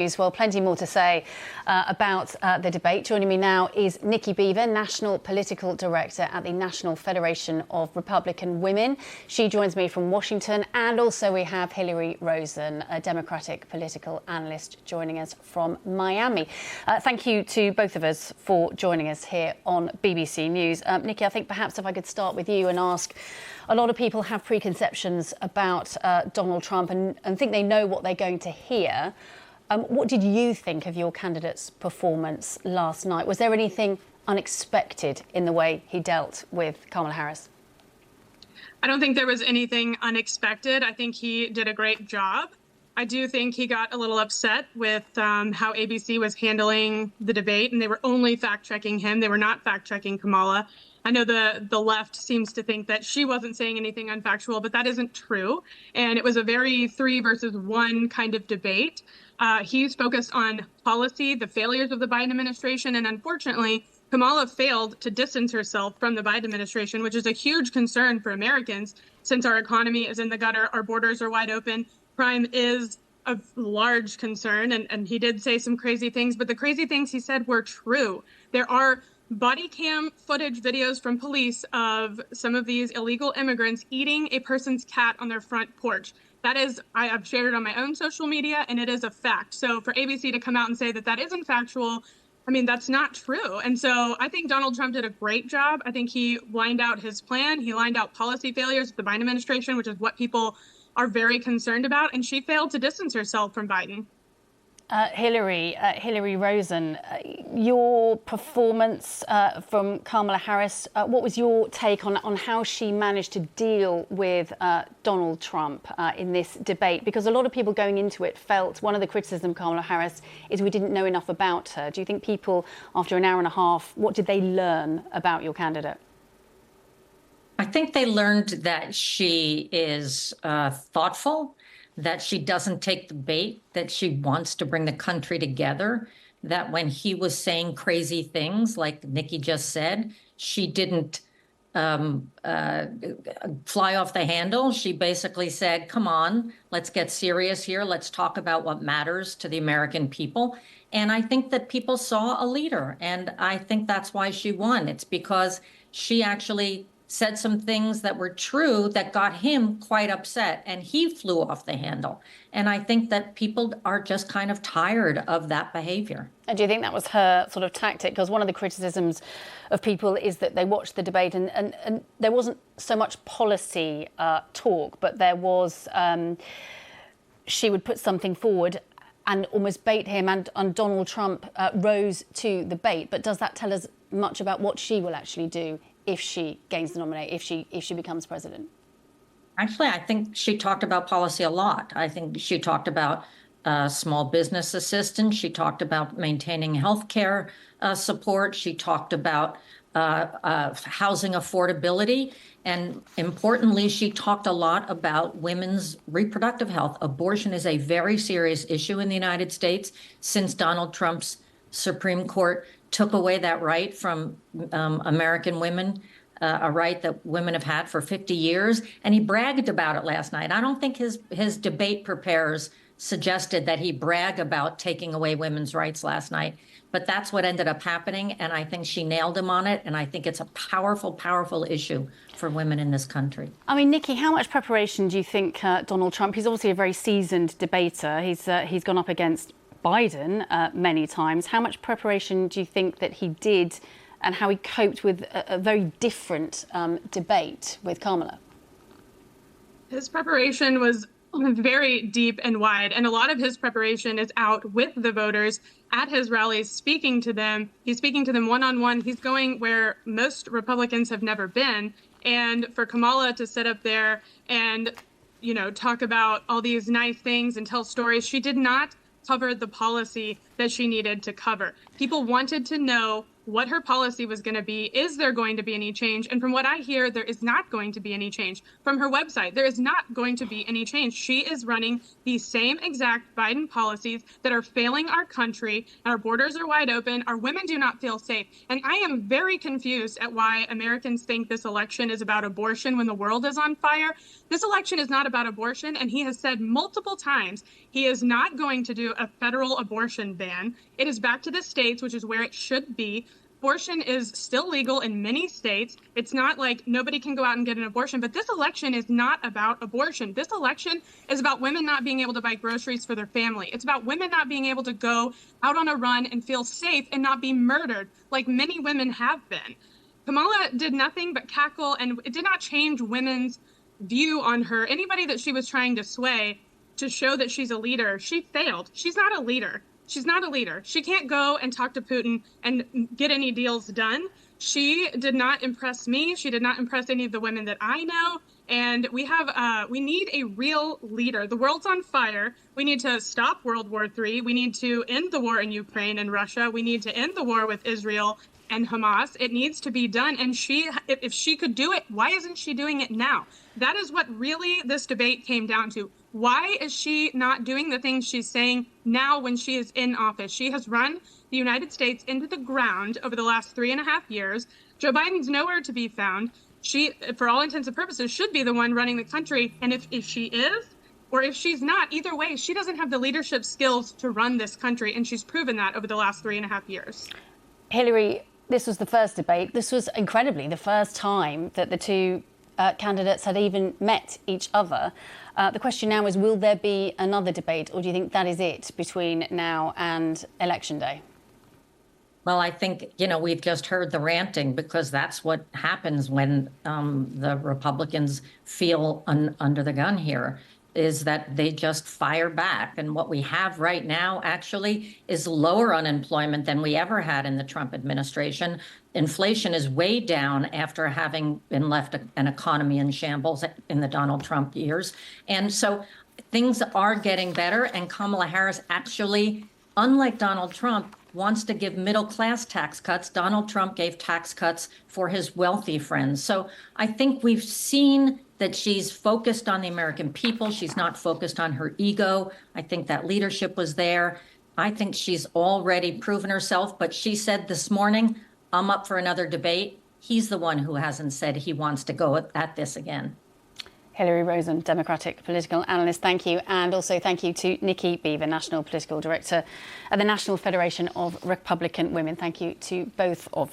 Well, plenty more to say about the debate. Joining me now is Nikki Beaver, National Political Director at the National Federation of Republican Women. She joins me from Washington, and also we have Hillary Rosen, a Democratic political analyst, joining us from Miami. Thank you to both of us for joining us here on BBC News. Nikki, I think perhaps if I could start with you and ask, a lot of people have preconceptions about Donald Trump and think they know what they're going to hear. What did you think of your candidate's performance last night? Was there anything unexpected in the way he dealt with Kamala Harris? I don't think there was anything unexpected. I think he did a great job. I do think he got a little upset with how ABC was handling the debate, and they were only fact-checking him. They were not fact-checking Kamala. I know the left seems to think that she wasn't saying anything unfactual, but that isn't true. And it was a very 3 versus 1 kind of debate. He's focused on policy, the failures of the Biden administration, and unfortunately, Kamala failed to distance herself from the Biden administration, which is a huge concern for Americans since our economy is in the gutter, our borders are wide open, crime is a large concern, and he did say some crazy things, but the crazy things he said were true. There are body cam footage videos from police of some of these illegal immigrants eating a person's cat on their front porch. That is, I've shared it on my own social media, and it is a fact. So for ABC to come out and say that that isn't factual, I mean, that's not true. And so I think Donald Trump did a great job. I think he lined out his plan. He lined out policy failures of the Biden administration, which is what people are very concerned about. And she failed to distance herself from Biden. Hillary Rosen, your performance from Kamala Harris, what was your take on how she managed to deal with Donald Trump in this debate? Because a lot of people going into it felt one of the criticisms of Kamala Harris is we didn't know enough about her. Do you think people, after an hour and a half, what did they learn about your candidate? I think they learned that she is thoughtful, that she doesn't take the bait, that she wants to bring the country together, that when he was saying crazy things, like Nikki just said, she didn't fly off the handle. She basically said, come on, let's get serious here. Let's talk about what matters to the American people. And I think that people saw a leader, and I think that's why she won. It's because she actually said some things that were true that got him quite upset, and he flew off the handle. And I think that people are just kind of tired of that behavior. And do you think that was her sort of tactic? Because one of the criticisms of people is that they watched the debate and there wasn't so much policy talk, but there was, she would put something forward and almost bait him, and Donald Trump rose to the bait. But does that tell us much about what she will actually do if she gains the nomination, if she becomes president? Actually, I think she talked about policy a lot. I think she talked about small business assistance. She talked about maintaining health care support. She talked about housing affordability. And importantly, she talked a lot about women's reproductive health. Abortion is a very serious issue in the United States since Donald Trump's Supreme Court took away that right from American women, a right that women have had for 50 years. And he bragged about it last night. I don't think his debate preparers suggested that he brag about taking away women's rights last night. But that's what ended up happening. And I think she nailed him on it. And I think it's a powerful, powerful issue for women in this country. I mean, Nikki, how much preparation do you think Donald Trump, he's obviously a very seasoned debater. He's gone up against Biden many times. How much preparation do you think that he did, and how he coped with a very different debate with Kamala? His preparation was very deep and wide, and a lot of his preparation is out with the voters at his rallies, speaking to them. He's speaking to them one-on-one. He's going where most Republicans have never been. And for Kamala to sit up there and, you know, talk about all these nice things and tell stories, she did not cover the policy that she needed to cover. People wanted to know what her policy was going to be. Is there going to be any change? And from what I hear, there is not going to be any change. From her website, there is not going to be any change. She is running the same exact Biden policies that are failing our country. Our borders are wide open. Our women do not feel safe. And I am very confused at why Americans think this election is about abortion when the world is on fire. This election is not about abortion, and he has said multiple times he is not going to do a federal abortion ban. It is back to the states, which is where it should be. Abortion is still legal in many states. It's not like nobody can go out and get an abortion, but this election is not about abortion. This election is about women not being able to buy groceries for their family. It's about women not being able to go out on a run and feel safe and not be murdered like many women have been. Kamala did nothing but cackle, and it did not change women's view on her. Anybody that she was trying to sway to show that she's a leader, she failed. She's not a leader. She's not a leader. She can't go and talk to Putin and get any deals done. She did not impress me. She did not impress any of the women that I know. And we need a real leader. The world's on fire. We need to stop World War III. We need to end the war in Ukraine and Russia. We need to end the war with Israel and Hamas. It needs to be done. And if she could do it, why isn't she doing it now? That is what really this debate came down to. Why is she not doing the things she's saying now when she is in office? She has run the United States into the ground over the last 3.5 years. Joe Biden's nowhere to be found. She, for all intents and purposes, should be the one running the country. And if she is, or if she's not, either way, she doesn't have the leadership skills to run this country. And she's proven that over the last 3.5 years. Hillary, this was the first debate. This was incredibly the first time that the two candidates had even met each other. The question now is, will there be another debate, or do you think that is it between now and Election Day? Well, I think, we've just heard the ranting, because that's what happens when the Republicans feel under the gun here, is that they just fire back. And what we have right now actually is lower unemployment than we ever had in the Trump administration. Inflation is way down after having been left an economy in shambles in the Donald Trump years. And so things are getting better. And Kamala Harris actually, unlike Donald Trump, wants to give middle-class tax cuts. Donald Trump gave tax cuts for his wealthy friends. So I think we've seen that she's focused on the American people. She's not focused on her ego. I think that leadership was there. I think she's already proven herself. But she said this morning, I'm up for another debate. He's the one who hasn't said he wants to go at this again. Hillary Rosen, Democratic political analyst, thank you. And also thank you to Nikki Beaver, National Political Director at the National Federation of Republican Women. Thank you to both of you.